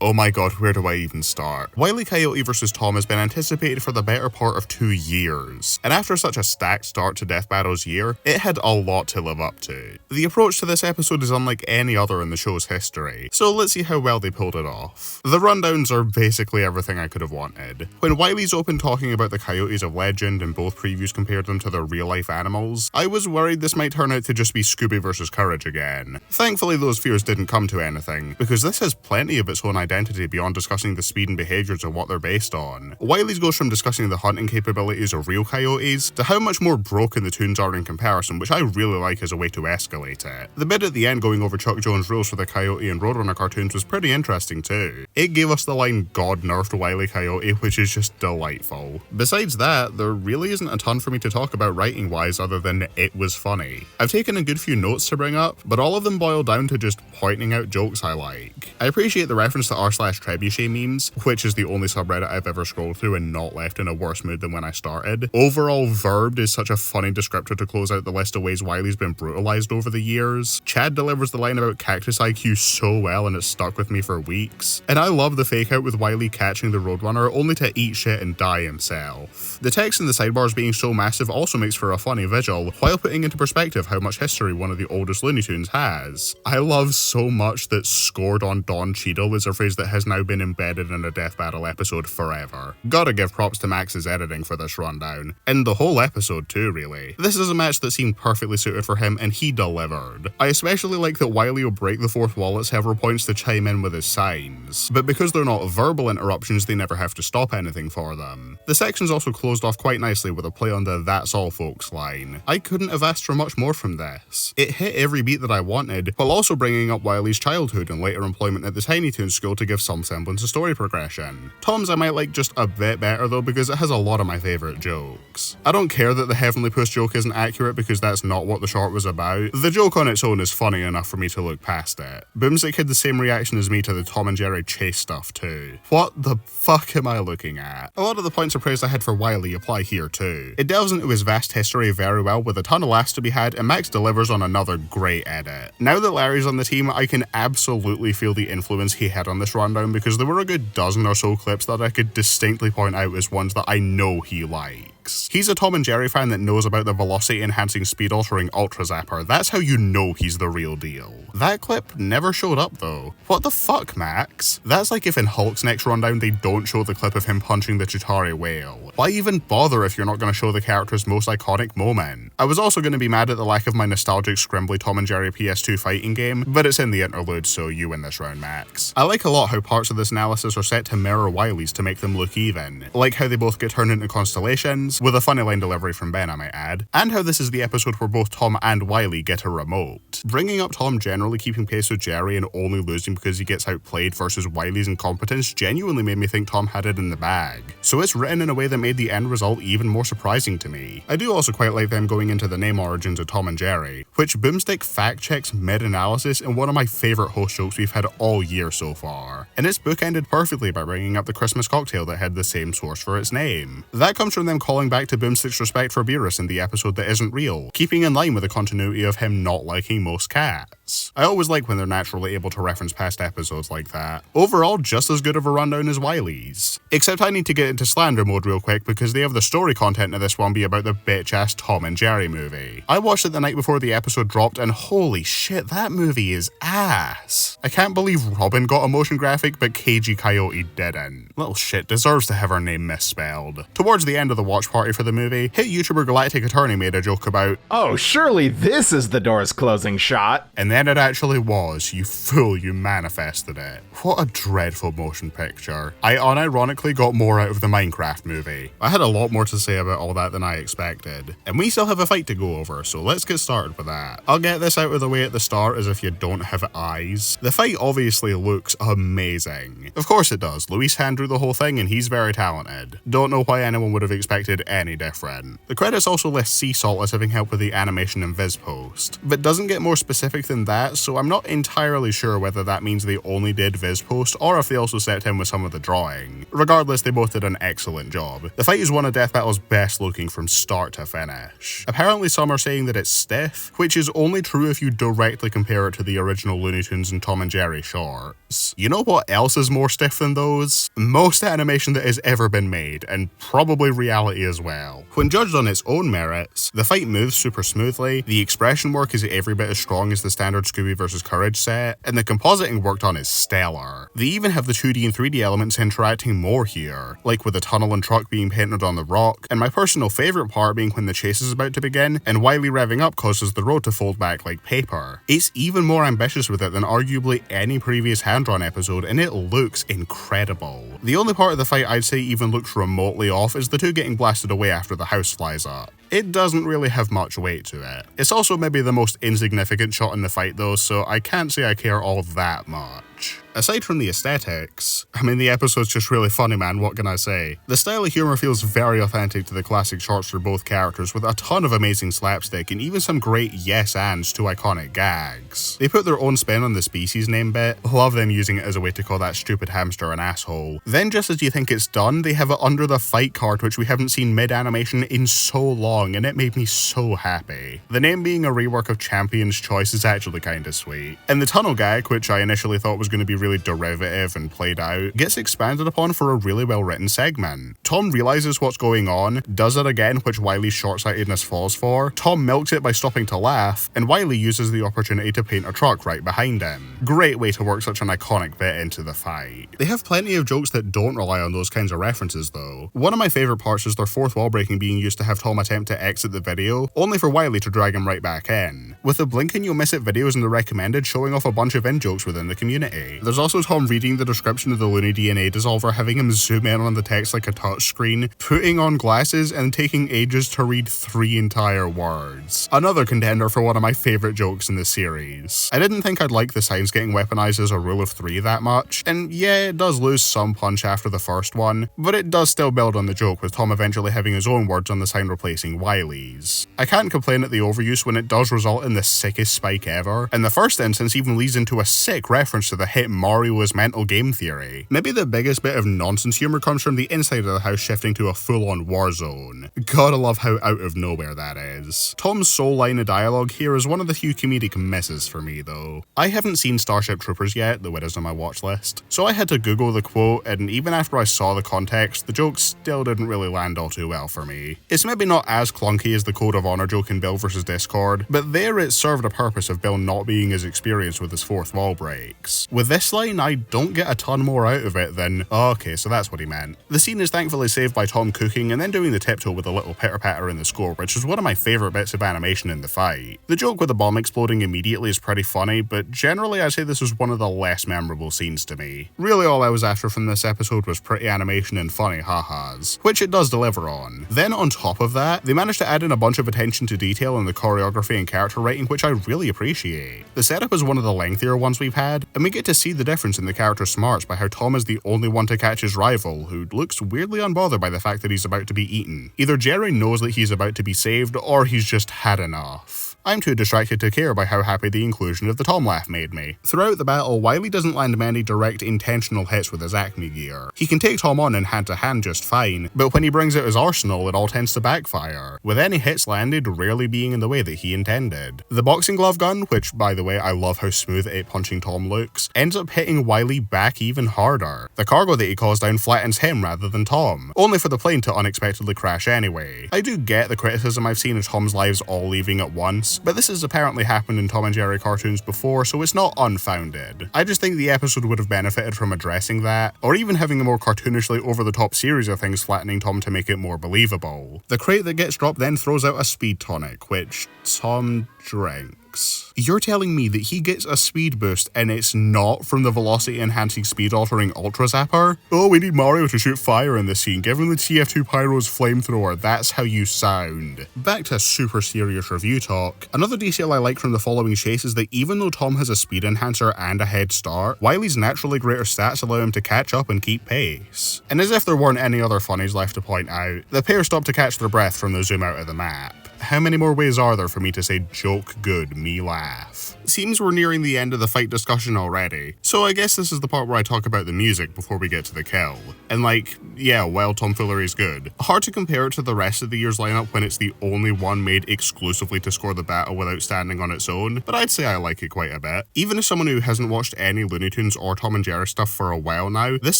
Oh my god, where do I even start? Wile E Coyote vs Tom has been anticipated for the better part of 2 years, and after such a stacked start to Death Battle's year, it had a lot to live up to. The approach to this episode is unlike any other in the show's history, so let's see how well they pulled it off. The rundowns are basically everything I could have wanted. When Wile's opened talking about the coyotes of legend and both previews compared them to their real-life animals, I was worried this might turn out to just be Scooby vs Courage again. Thankfully those fears didn't come to anything, because this has plenty of its own identity beyond discussing the speed and behaviours of what they're based on. Wile's goes from discussing the hunting capabilities of real coyotes to how much more broken the toons are in comparison, which I really like as a way to escalate it. The bit at the end going over Chuck Jones' rules for the Coyote and Roadrunner cartoons was pretty interesting too. It gave us the line "God nerfed Wile E Coyote," which is just delightful. Besides that, there really isn't a ton for me to talk about writing wise other than it was funny. I've taken a good few notes to bring up, but all of them boil down to just pointing out jokes I like. I appreciate the reference to r/trebuchet memes, which is the only subreddit I've ever scrolled through and not left in a worse mood than when I started. Overall, verbed is such a funny descriptor to close out the list of ways Wile's been brutalized over the years. Chad delivers the line about cactus IQ so well and it's stuck with me for weeks. And I love the fake out with Wile E catching the Roadrunner only to eat shit and die himself. The text in the sidebars being so massive also makes for a funny visual, while putting into perspective how much history one of the oldest Looney Tunes has. I love so much that "scored on Don Cheadle" is a phrase that has now been embedded in a Death Battle episode forever. Gotta give props to Max's editing for this rundown. And the whole episode too, really. This is a match that seemed perfectly suited for him and he delivered. I especially like that Wile E will break the fourth wall at several points to chime in with his signs, but because they're not verbal interruptions, they never have to stop anything for them. The section's also closed off quite nicely with a play on the "that's all folks" line. I couldn't have asked for much more from this. It hit every beat that I wanted, while also bringing up Wile E's childhood and later employment at the Tiny Toons school to give some semblance of story progression. Tom's I might like just a bit better though, because it has a lot of my favourite jokes. I don't care that the Heavenly Puss joke isn't accurate because that's not what the short was about. The joke on its own is funny enough for me to look past it. Boomstick had the same reaction as me to the Tom and Jerry chase stuff too. What the fuck am I looking at? A lot of the points of praise I had for Wile E apply here too. It delves into his vast history very well with a ton of laughs to be had, and Max delivers on another great edit. Now that Larry's on the team, I can absolutely feel the influence he had on this rundown because there were a good dozen or so clips that I could distinctly point out as ones that I know he likes. He's a Tom and Jerry fan that knows about the velocity enhancing speed altering Ultra Zapper. That's how you know he's the real deal. That clip never showed up though. What the fuck, Max? That's like if in Hulk's next rundown they don't show the clip of him punching the Chitauri whale. Why even bother if you're not going to show the character's most iconic moment? I was also going to be mad at the lack of my nostalgic scrimbly Tom and Jerry PS2 fighting game, but it's in the interlude, so you win this round, Max. I like a lot how parts of this analysis are set to mirror Wile's to make them look even. Like how they both get turned into constellations, with a funny line delivery from Ben I might add, and how this is the episode where both Tom and Wile E get a remote. Bringing up Tom generally keeping pace with Jerry and only losing because he gets outplayed versus Wile's incompetence genuinely made me think Tom had it in the bag. So it's written in a way that made the end result even more surprising to me. I do also quite like them going into the name origins of Tom and Jerry, which Boomstick fact checks mid-analysis in one of my favourite host jokes we've had all year so far. And its bookended perfectly by bringing up the Christmas cocktail that had the same source for its name. That comes from them calling back to Boomstick's respect for Beerus in the episode that isn't real, keeping in line with the continuity of him not liking most cats. I always like when they're naturally able to reference past episodes like that. Overall, just as good of a rundown as Wile's. Except I need to get into slander mode real quick because they have the story content of this one be about the bitch-ass Tom and Jerry movie. I watched it the night before the episode dropped and holy shit, that movie is ass. I can't believe Robin got a motion graphic but KG Coyote didn't. Little shit deserves to have her name misspelled. Towards the end of the watch party for the movie, hit YouTuber GalacticAttorney made a joke about, "Oh, surely this is the door's closing shot." And then it actually was. You fool, you manifested it. What a dreadful motion picture. I unironically got more out of the Minecraft movie. I had a lot more to say about all that than I expected. And we still have a fight to go over, so let's get started with that. I'll get this out of the way at the start as if you don't have eyes. The fight obviously looks amazing. Of course it does. Luis Hand drew the whole thing and he's very talented. Don't know why anyone would have expected any different. The credits also list Sea Salt as having helped with the animation and viz post, but doesn't get more specific than that, so I'm not entirely sure whether that means they only did Viz Post or if they also stepped in with some of the drawing. Regardless, they both did an excellent job. The fight is one of Death Battle's best looking from start to finish. Apparently some are saying that it's stiff, which is only true if you directly compare it to the original Looney Tunes and Tom and Jerry shorts. You know what else is more stiff than those? Most animation that has ever been made, and probably reality as well. When judged on its own merits, the fight moves super smoothly, the expression work is every bit as strong as the standard Scooby vs. Courage set, and the compositing worked on is stellar. They even have the 2D and 3D elements interacting more here, like with the tunnel and truck being painted on the rock, and my personal favourite part being when the chase is about to begin, and Wile E revving up causes the road to fold back like paper. It's even more ambitious with it than arguably any previous hand-drawn episode, and it looks incredible. The only part of the fight I'd say even looks remotely off is the two getting blasted away after the house flies up. It doesn't really have much weight to it. It's also maybe the most insignificant shot in the fight though, so I can't say I care all that much. Aside from the aesthetics, I mean the episode's just really funny, man, what can I say? The style of humour feels very authentic to the classic shorts for both characters, with a ton of amazing slapstick and even some great yes-ands to iconic gags. They put their own spin on the species name bit, love them using it as a way to call that stupid hamster an asshole. Then just as you think it's done, they have it under the fight card, which we haven't seen mid-animation in so long, and it made me so happy. The name being a rework of Champion's Choice is actually kinda sweet. And the tunnel gag, which I initially thought was going to be really derivative and played out, gets expanded upon for a really well written segment. Tom realizes what's going on, does it again, which Wile E's short-sightedness falls for, Tom milks it by stopping to laugh, and Wile E uses the opportunity to paint a truck right behind him. Great way to work such an iconic bit into the fight. They have plenty of jokes that don't rely on those kinds of references though. One of my favourite parts is their fourth wall breaking being used to have Tom attempt to exit the video, only for Wile E to drag him right back in. With the blink and you'll miss it videos in the recommended showing off a bunch of in-jokes within the community. There's also Tom reading the description of the Looney DNA dissolver, having him zoom in on the text like a touchscreen, putting on glasses and taking ages to read 3 entire words. Another contender for one of my favourite jokes in the series. I didn't think I'd like the signs getting weaponized as a rule of 3 that much, and yeah, it does lose some punch after the first one, but it does still build on the joke with Tom eventually having his own words on the sign replacing Wile E's. I can't complain at the overuse when it does result in the sickest spike ever, and the first instance even leads into a sick reference to the hit Mario is mental game theory. Maybe the biggest bit of nonsense humour comes from the inside of the house shifting to a full-on war zone. Gotta love how out of nowhere that is. Tom's sole line of dialogue here is one of the few comedic misses for me though. I haven't seen Starship Troopers yet, though it is on my watch list, so I had to Google the quote, and even after I saw the context, the joke still didn't really land all too well for me. It's maybe not as clunky as the Code of Honor joke in Bill vs. Discord, but there it served a purpose of Bill not being as experienced with his fourth wall breaks. With this line, I don't get a ton more out of it than, oh, okay, so that's what he meant. The scene is thankfully saved by Tom cooking and then doing the tiptoe with a little pitter-patter in the score, which is one of my favourite bits of animation in the fight. The joke with the bomb exploding immediately is pretty funny, but generally I'd say this was one of the less memorable scenes to me. Really all I was after from this episode was pretty animation and funny ha-has, which it does deliver on. Then on top of that, they managed to add in a bunch of attention to detail in the choreography and character writing, which I really appreciate. The setup is one of the lengthier ones we've had, and we get to see the difference in the character smarts by how Tom is the only one to catch his rival, who looks weirdly unbothered by the fact that he's about to be eaten. Either Jerry knows that he's about to be saved, or he's just had enough. I'm too distracted to care by how happy the inclusion of the Tom laugh made me. Throughout the battle, Wile E doesn't land many direct intentional hits with his ACME gear. He can take Tom on in hand-to-hand just fine, but when he brings out his arsenal, it all tends to backfire, with any hits landed rarely being in the way that he intended. The boxing glove gun, which by the way I love how smooth it punching Tom looks, ends up hitting Wile E back even harder. The cargo that he calls down flattens him rather than Tom, only for the plane to unexpectedly crash anyway. I do get the criticism I've seen of Tom's lives all leaving at once, but this has apparently happened in Tom and Jerry cartoons before, so it's not unfounded. I just think the episode would have benefited from addressing that, or even having a more cartoonishly over-the-top series of things flattening Tom to make it more believable. The crate that gets dropped then throws out a speed tonic, which Tom drinks. You're telling me that he gets a speed boost and it's not from the velocity enhancing speed altering Ultra Zapper? Oh, we need Mario to shoot fire in this scene, give him the TF2 Pyro's flamethrower, that's how you sound. Back to super serious review talk. Another detail I like from the following chase is that even though Tom has a speed enhancer and a head start, Wile E's naturally greater stats allow him to catch up and keep pace. And as if there weren't any other funnies left to point out, the pair stop to catch their breath from the zoom out of the map. how many more ways are there for me to say joke good, me laugh? Seems we're nearing the end of the fight discussion already, so I guess this is the part where I talk about the music before we get to the kill. And like, yeah, well, tomfoolery is good. Hard to compare it to the rest of the year's lineup when it's the only one made exclusively to score the battle without standing on its own, but I'd say I like it quite a bit. Even as someone who hasn't watched any Looney Tunes or Tom and Jerry stuff for a while now, this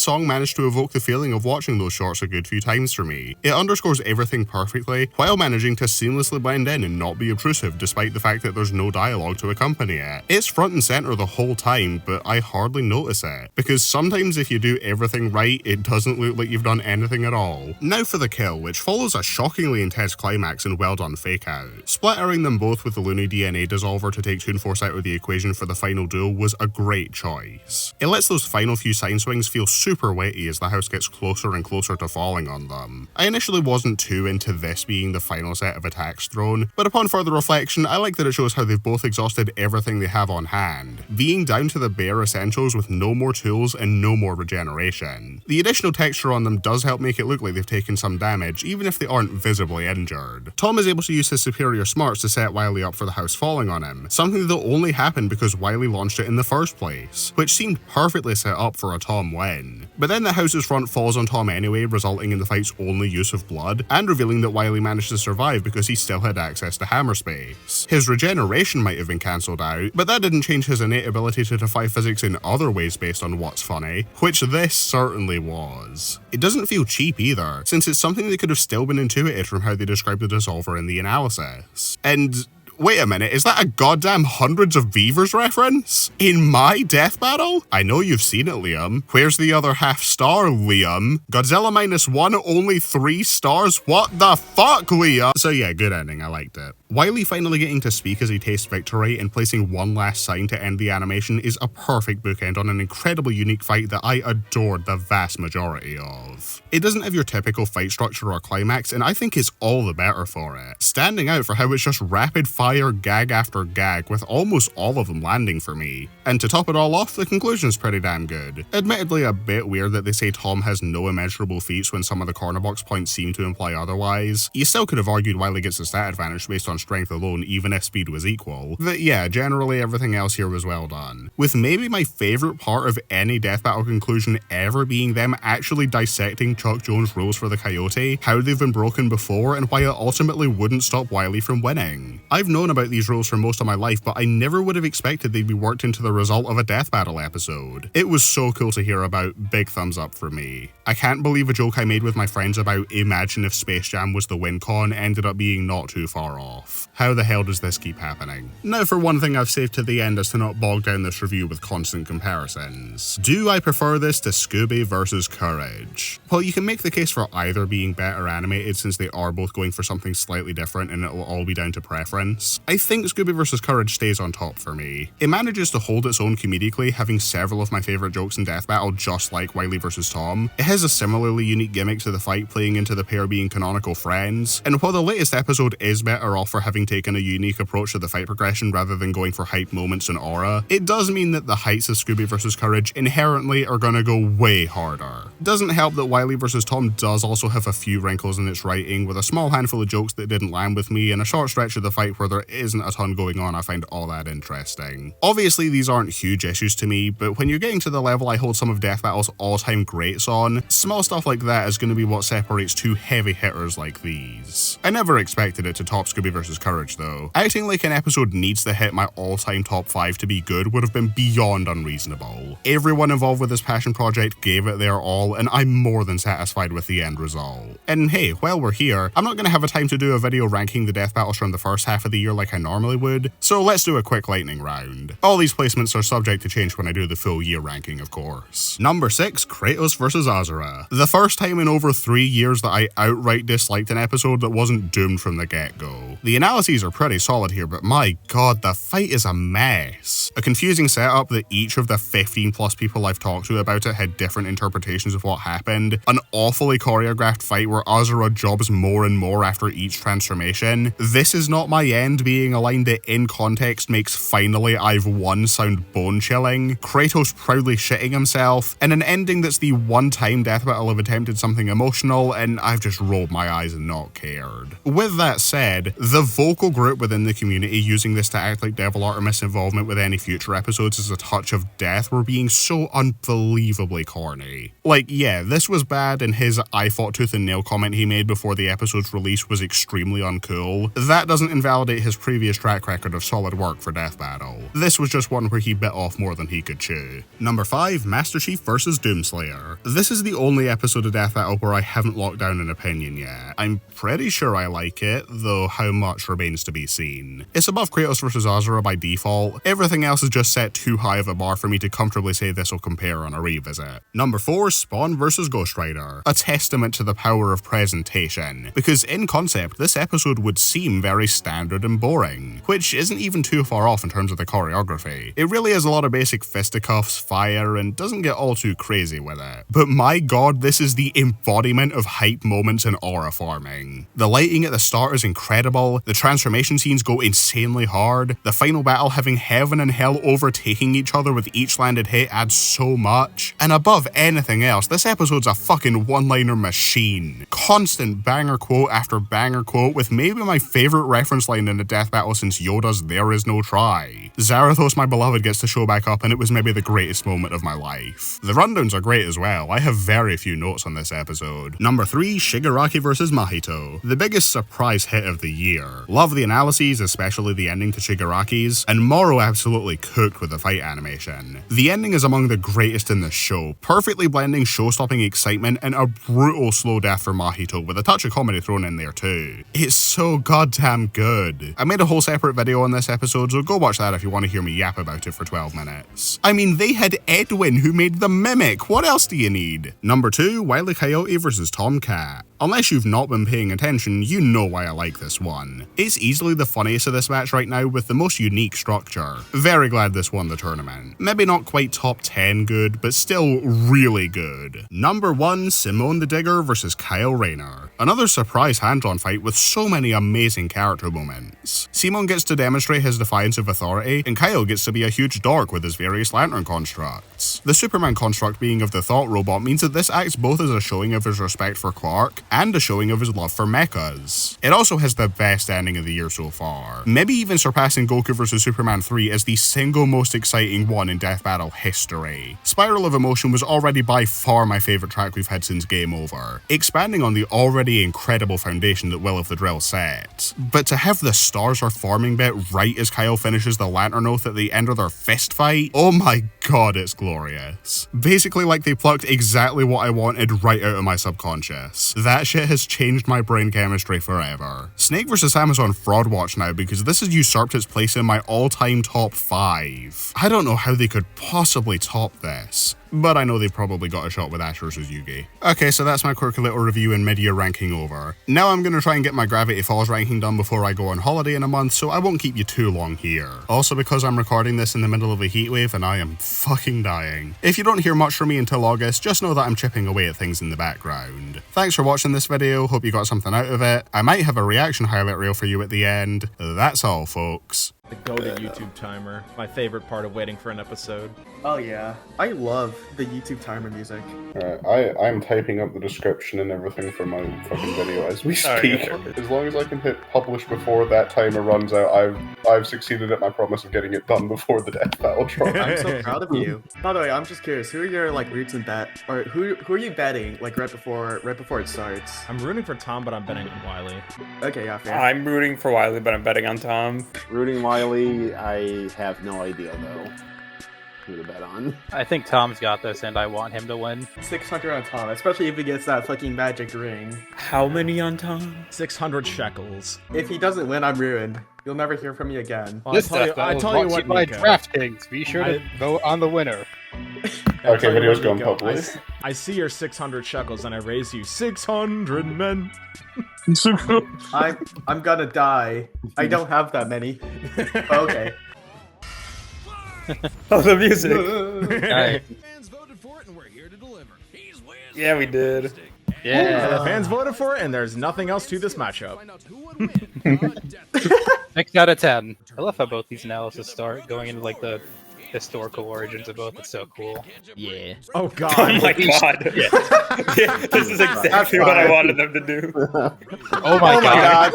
song managed to evoke the feeling of watching those shorts a good few times for me. It underscores everything perfectly, while managing to seamlessly blend in and not be obtrusive despite the fact that there's no dialogue to accompany it. It's front and center the whole time, but I hardly notice it, because sometimes if you do everything right, it doesn't look like you've done anything at all. Now for the kill, which follows a shockingly intense climax and well done fake out. Splattering them both with the Looney DNA dissolver to take Toon Force out of the equation for the final duel was a great choice. It lets those final few sign swings feel super weighty as the house gets closer and closer to falling on them. I initially wasn't too into this being the final set of attacks thrown, but upon further reflection, I like that it shows how they've both exhausted everything they have on hand, being down to the bare essentials with no more tools and no more regeneration. The additional texture on them does help make it look like they've taken some damage, even if they aren't visibly injured. Tom is able to use his superior smarts to set Wile E up for the house falling on him, something that only happened because Wile E launched it in the first place, which seemed perfectly set up for a Tom win. But then the house's front falls on Tom anyway, resulting in the fight's only use of blood, and revealing that Wile E managed to survive because he still had access to hammer space. His regeneration might have been cancelled out, but that didn't change his innate ability to defy physics in other ways based on what's funny, which this certainly was. It doesn't feel cheap either, since it's something that could have still been intuited from how they described the dissolver in the analysis. And wait a minute, is that a goddamn Hundreds of Beavers reference? In my death battle? I know you've seen it, Liam. Where's the other half star, Liam? Godzilla -1, only 3 stars? What the fuck, Liam? So yeah, good ending, I liked it. Wile E finally getting to speak as he tastes victory and placing one last sign to end the animation is a perfect bookend on an incredibly unique fight that I adored the vast majority of. It doesn't have your typical fight structure or climax, and I think it's all the better for it, standing out for how it's just rapid fire gag after gag, with almost all of them landing for me. And to top it all off, the conclusion's pretty damn good. Admittedly a bit weird that they say Tom has no immeasurable feats when some of the corner box points seem to imply otherwise. You still could have argued Wile E gets a stat advantage based on strength alone even if speed was equal, but yeah, generally everything else here was well done. With maybe my favourite part of any death battle conclusion ever being them actually dissecting Chuck Jones' rules for the Coyote, how they've been broken before, and why it ultimately wouldn't stop Wile E from winning. I've known about these rules for most of my life, but I never would have expected they'd be worked into the result of a death battle episode. It was so cool to hear about, big thumbs up for me. I can't believe a joke I made with my friends about imagine if Space Jam was the win con ended up being not too far off. How the hell does this keep happening? Now for one thing I've saved to the end as to not bog down this review with constant comparisons. Do I prefer this to Scooby vs. Courage? Well, you can make the case for either being better animated since they are both going for something slightly different and it will all be down to preference. I think Scooby vs. Courage stays on top for me. It manages to hold its own comedically, having several of my favourite jokes in Death Battle just like Wile E vs. Tom. It has a similarly unique gimmick to the fight, playing into the pair being canonical friends, and while the latest episode is better off for having taken a unique approach to the fight progression rather than going for hype moments and aura, it does mean that the heights of Scooby vs. Courage inherently are gonna go way harder. Doesn't help that Wile E vs. Tom does also have a few wrinkles in its writing, with a small handful of jokes that didn't land with me and a short stretch of the fight where there isn't a ton going on I find all that interesting. Obviously these aren't huge issues to me, but when you're getting to the level I hold some of Death Battle's all-time greats on, small stuff like that is going to be what separates two heavy hitters like these. I never expected it to top Scooby vs. Courage though. Acting like an episode needs to hit my all-time top 5 to be good would have been beyond unreasonable. Everyone involved with this passion project gave it their all, and I'm more than satisfied with the end result. And hey, while we're here, I'm not going to have a time to do a video ranking the Death Battles from the first half of the year like I normally would, so let's do a quick lightning round. All these placements are subject to change when I do the full year ranking, of course. Number 6, Kratos vs. Azura. The first time in over 3 years that I outright disliked an episode that wasn't doomed from the get-go. The analyses are pretty solid here, but my god, the fight is a mess. A confusing setup that each of the 15 plus people I've talked to about it had different interpretations of of what happened, an awfully choreographed fight where Azura jobs more and more after each transformation, "This is not my end" being a line that in context makes "finally I've won" sound bone-chilling, Kratos proudly shitting himself, and an ending that's the one time Death Battle have attempted something emotional and I've just rolled my eyes and not cared. With that said, the vocal group within the community using this to act like Devil Artemis involvement with any future episodes as a touch of death were being so unbelievably corny. Like, yeah, this was bad, and his "I fought tooth and nail" comment he made before the episode's release was extremely uncool. That doesn't invalidate his previous track record of solid work for Death Battle. This was just one where he bit off more than he could chew. Number 5, Master Chief vs. Doomslayer. This is the only episode of Death Battle where I haven't locked down an opinion yet. I'm pretty sure I like it, though how much remains to be seen. It's above Kratos vs. Azura by default. Everything else is just set too high of a bar for me to comfortably say this will compare on a revisit. Number 4, Spawn vs. Ghost Rider. A testament to the power of presentation, because in concept, this episode would seem very standard and boring, which isn't even too far off in terms of the choreography. It really is a lot of basic fisticuffs, fire, and doesn't get all too crazy with it. But my god, this is the embodiment of hype moments and aura farming. The lighting at the start is incredible, the transformation scenes go insanely hard, the final battle having heaven and hell overtaking each other with each landed hit adds so much, and above anything else, this episode's a fucking one-liner machine. Constant banger quote after banger quote, with maybe my favorite reference line in a Death Battle since Yoda's "There is no try." Zarathos, my beloved, gets to show back up, and it was maybe the greatest moment of my life. The rundowns are great as well. I have very few notes on this episode. Number 3, Shigaraki vs. Mahito. The biggest surprise hit of the year. Love the analyses, especially the ending to Shigaraki's, and Moro absolutely cooked with the fight animation. The ending is among the greatest in the show, perfectly blending show-stopping excitement and a brutal slow death for Mahito with a touch of comedy thrown in there too. It's so goddamn good. I made a whole separate video on this episode, so go watch that if you want to hear me yap about it for 12 minutes. I mean, they had Edwin who made the Mimic, what else do you need? Number 2, Wile E. Coyote vs. Tomcat. Unless you've not been paying attention, you know why I like this one. It's easily the funniest of this match right now with the most unique structure. Very glad this won the tournament. Maybe not quite top 10 good, but still really good. Number 1, Simone the Digger vs. Kyle Rayner. Another surprise hand-drawn fight with so many amazing character moments. Simone gets to demonstrate his defiance of authority, and Kyle gets to be a huge dork with his various lantern constructs. The Superman construct being of the Thought Robot means that this acts both as a showing of his respect for Clark, and a showing of his love for mechas. It also has the best ending of the year so far, maybe even surpassing Goku vs. Superman 3 as the single most exciting one in Death Battle history. Spiral of Emotion was already by far my favourite track we've had since Game Over, expanding on the already incredible foundation that Will of the Drill set. But to have the stars are forming bit right as Kyle finishes the Lantern Oath at the end of their fist fight, oh my god, it's glorious. Basically like they plucked exactly what I wanted right out of my subconscious. That shit has changed my brain chemistry forever. Snake vs. Amazon Fraud Watch now, because this has usurped its place in my all-time top 5. I don't know how they could possibly top this, but I know they probably got a shot with Ash vs. Yugi. Okay, so that's my quirky little review and mid-year ranking over. Now I'm gonna try and get my Gravity Falls ranking done before I go on holiday in a month, so I won't keep you too long here. Also because I'm recording this in the middle of a heatwave and I am fucking dying. If you don't hear much from me until August, just know that I'm chipping away at things in the background. Thanks for watching this video, hope you got something out of it. I might have a reaction highlight reel for you at the end. That's all, folks. The go-to YouTube timer. My favorite part of waiting for an episode. Oh yeah, I love the YouTube timer music. I'm typing up the description and everything for my fucking video as we speak. As long as I can hit publish before that timer runs out, I've succeeded at my promise of getting it done before the Death Battle drop. I'm so proud of you. By the way, I'm just curious, who are your like roots in bet, or who are you betting like right before it starts? I'm rooting for Tom, but I'm betting on Wile E. Okay, yeah, fair. I'm rooting for Wile E, but I'm betting on Tom. Rooting Wile E, I have no idea though who to bet on. I think Tom's got this, and I want him to win. 600 on Tom, especially if he gets that fucking magic ring. How many on Tom? 600 shekels. If he doesn't win, I'm ruined. You'll never hear from me again. Well, I tell you what, by Nico. DraftKings. Be sure to vote on the winner. Okay, video's going public. I see your 600 shekels and I raise you 600 men. I'm gonna die. I don't have that many. Okay. Oh, the music. Alright. Fans voted for it, and we're here to Yeah, we did. Yeah. The fans voted for it, and there's nothing else to this matchup. 6 out of 10. I love how both these analyses start going into like the historical origins of both. It's so cool. Yeah. Oh Oh god. my god. Yeah, this is exactly what I wanted them to do. Oh my god.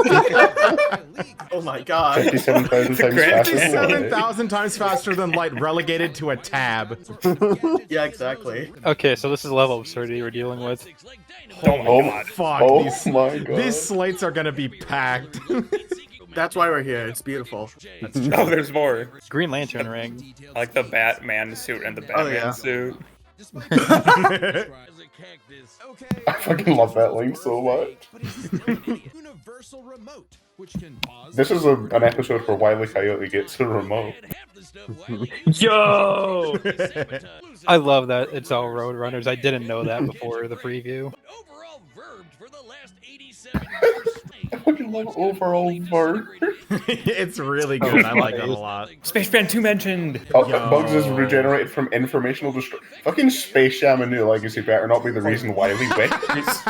Oh my god. 57,000 times Grand faster. 7,000 times faster than light, relegated to a tab. Yeah, exactly. Okay, so this is the level of absurdity we're dealing with. Oh my god. Fuck. Oh these, my god. these slates are gonna be packed. That's why we're here. It's beautiful. Oh, there's more. Green Lantern ring. I like the Batman suit and the Batman yeah. suit. I fucking love that link so much. This is an episode where Wile E. Coyote gets a remote. Yo! I love that it's all Roadrunners. I didn't know that before the preview. I fucking love overall verb. It's really good. I like that a lot. Spaceman 2 mentioned. Bugs is regenerated from informational destruction. Fucking Space Jam and New Legacy better not be the reason Wile E. went.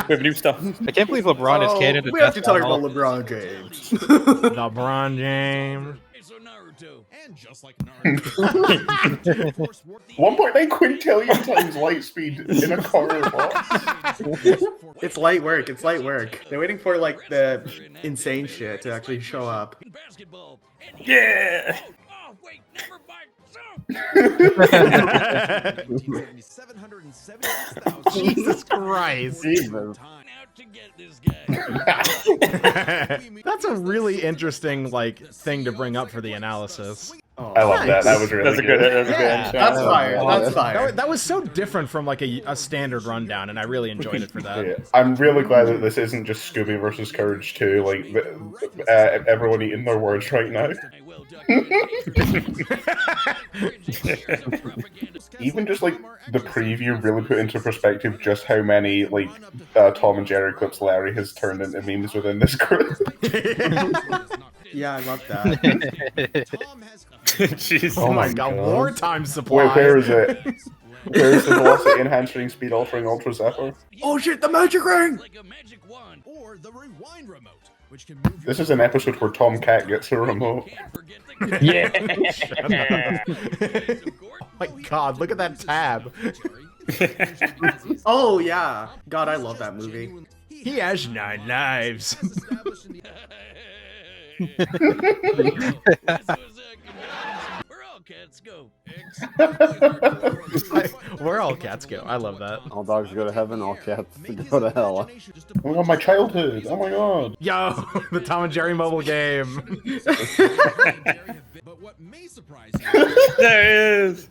We have new stuff. I can't believe LeBron is canon to we have to death talk about battle. LeBron James. LeBron James. 1.9 quintillion times light speed in a corner box. It's light work. It's light work. They're waiting for like the insane shit to actually show up. Yeah. Jesus Christ. Jesus. That's a really interesting like thing to bring up for the analysis. I love that. That was really That's a good. That's a good Yeah. shot. That's fire. That's That, fire. that was so different from like a standard rundown, and I really enjoyed it for that. Yeah. I'm really glad that this isn't just Scooby versus Courage 2, like everyone eating their words right now. Even just like the preview really put into perspective just how many like Tom and Jerry clips Larry has turned into memes within this group. Yeah, I love that. Jeez. Oh my god, wartime supply. Wait, where is it? Where's the velocity enhancing speed altering ultra zephyr? Oh shit, the magic ring! This is an episode where Tom Cat gets a remote. Yeah. Oh my god, look at that tab. Oh yeah. God, I love that movie. He has 9 lives. Where all cats go. I love that. All dogs go to heaven, all cats go to hell. Oh my god, my childhood! Oh my god! Yo, the Tom and Jerry mobile game. There it is.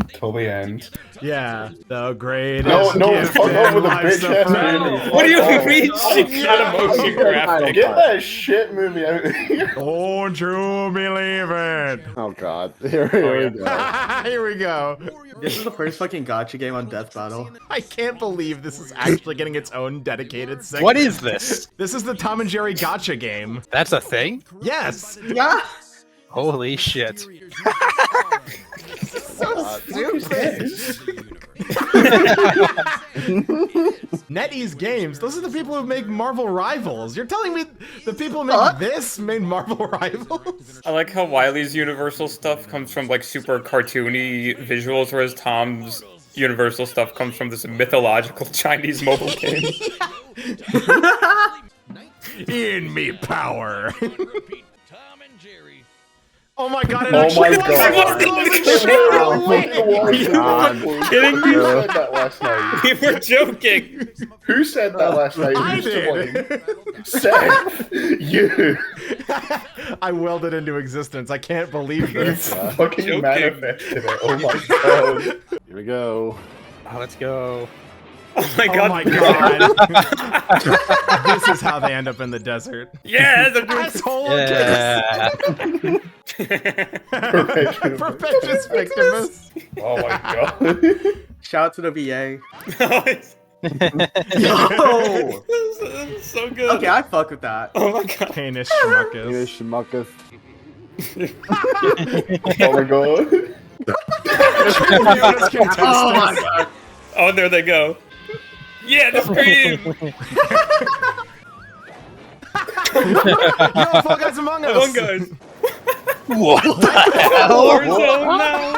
Till the end. Yeah, the greatest No, gift fuck off in with the life's bitch ass friend. movie. What do you Fuck mean? off. She got a motion graphic. Get that shit movie out of here. Don't you believe it? Oh god. Here we go. Here we go. This is the first fucking gotcha game on Death Battle. I can't believe this is actually getting its own dedicated segment. What is this? This is the Tom and Jerry gotcha game. That's a thing? Yes. Yeah. Holy shit. NetEase Games. Those are the people who make Marvel Rivals. You're telling me the people who make this made Marvel Rivals? I like how Wiley's Universal stuff comes from like super cartoony visuals, whereas Tom's Universal stuff comes from this mythological Chinese mobile game. In me power. Oh my god! It Oh actually my was god. Kidding me? Who said that last night? We were joking. Who said that last night? I Who's to did. blame? Seth, you. I willed it into existence. I can't believe this. Fucking Joking. manifested it. Oh my god. Here we go. Oh, let's go. Oh my Oh god. my god. This is how they end up in the desert. Yes, I'm doing Asshole. Yeah. Perpetuous victimus. Oh my god. Shout out to the VA. This Yo! is so good. Okay, I fuck with that. Oh my god. Heinous Here's schmuckus. Shmuckus. Oh my god. Oh my god. Oh, there they go. Yeah, the scream! Yo, Fall Guys Among Us! Among Us! What the hell? Warzone now!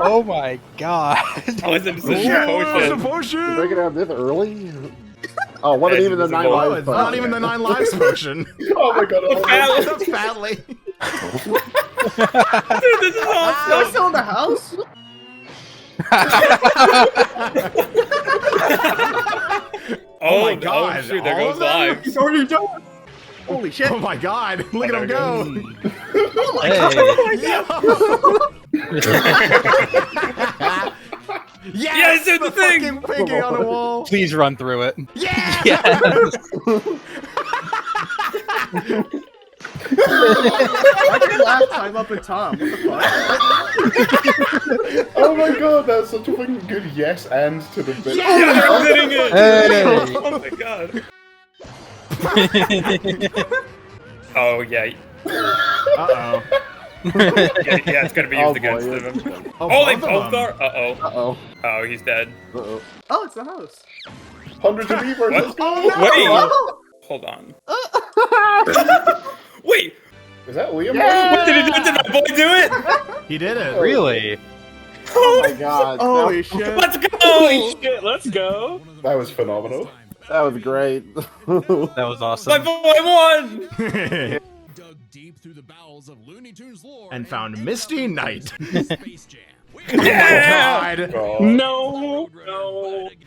Oh my god. Oh, it's a It's a potion. potion! Break it out this early? Oh, wasn't It's even the invisible. 9 Oh, lives. it's not even the 9 lives potion. Oh my god! Fatly. That's Fatly. Dude, this is Still awesome! still in the house? Oh my God, Oh, shoot, there all goes of them? lives. He's already done. Holy shit. Oh my god, look at there him it go! Hey, Yes! Yes, it's the the thing! fucking pinky on the wall! please run through it. Yeah! Yes. I did last time up in Tom. What the fuck? Oh my god, that's such a fucking good yes and to the bit. Yeah, they're hitting it! Hey. Oh my god. Oh, yeah. Uh-oh. Yeah, it's gonna be used Oh, against boy, him. Oh, They both of both them. are? Uh-oh. Uh-oh. Oh, he's dead. Uh-oh. Oh, it's the house. Hundreds of beavers, let's go! Oh, no! Wait! Oh, Hold on. Wait! Is that Liam? What did he do? Did my boy do it? He did it. Really? Oh my god. holy shit. Let's go! Shit, let's go. That was phenomenal. That was great. That was My awesome. boy won! Dug deep through the bowels of Looney Tunes lore And found Misty Knight. Space Jam. God. God. No.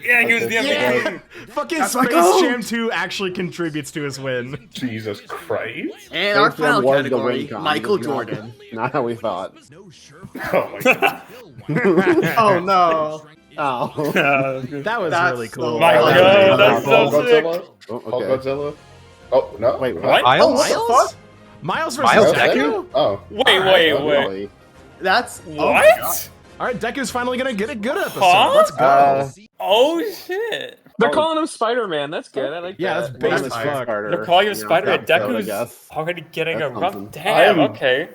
Yeah, he was the MVP. Yeah. Fucking That's Space my goal. Jam 2 actually contributes to his win. Jesus Christ. And our Space Jam final was the category, win con, Michael not- Jordan. Not how we thought. No sure Oh my god. Oh no. Oh. That was That's really so cool. My awesome. god, that's so Hulk sick. Godzilla? Oh, Hulk okay. Godzilla? Oh, no. Wait, What? Oh, Miles? what the Miles? fuck? Miles versus Miles Deku? Oh. Wait. Really? That's oh my God. What? Alright, Deku's finally gonna get a good episode. Huh? Let's go. Oh shit. They're calling him Spider-Man. That's good. I like Yeah, that. that's big That as was fuck. They're calling him Spider-Man. episode, I Deku's guess. already getting That's a rough. something. Damn, I am- okay.